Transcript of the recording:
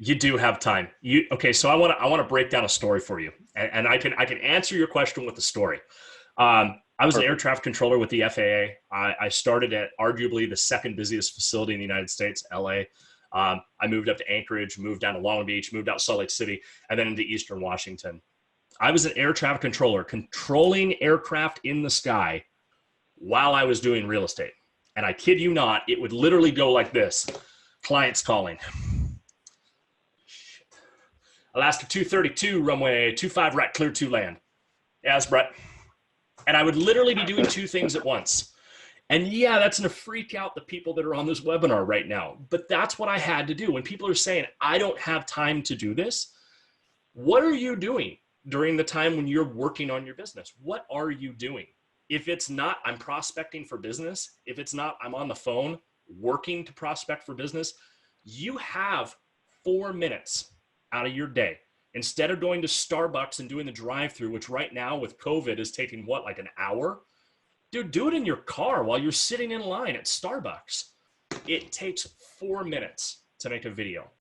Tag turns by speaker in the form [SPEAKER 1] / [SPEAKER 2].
[SPEAKER 1] You do have time. Okay? So I want to break down a story for you, and I can answer your question with a story. I was an air
[SPEAKER 2] Perfect.
[SPEAKER 1] traffic controller with the FAA. I started at arguably the second busiest facility in the United States, LA. I moved up to Anchorage, moved down to Long Beach, moved out to Salt Lake City, and then into Eastern Washington. I was an air traffic controller controlling aircraft in the sky while I was doing real estate. And I kid you not, it would literally go like this. Clients calling. Alaska 232, runway 25 right, clear to land. Yes, Brett. And I would literally be doing two things at once. And yeah, that's going to freak out the people that are on this webinar right now. But that's what I had to do. When people are saying, I don't have time to do this, what are you doing during the time when you're working on your business? What are you doing? If it's not, I'm prospecting for business. If it's not, I'm on the phone working to prospect for business. You have 4 minutes out of your day. Instead of going to Starbucks and doing the drive-through, which right now with COVID is taking what, like an hour? Dude, do it in your car while you're sitting in line at Starbucks. It takes 4 minutes to make a video.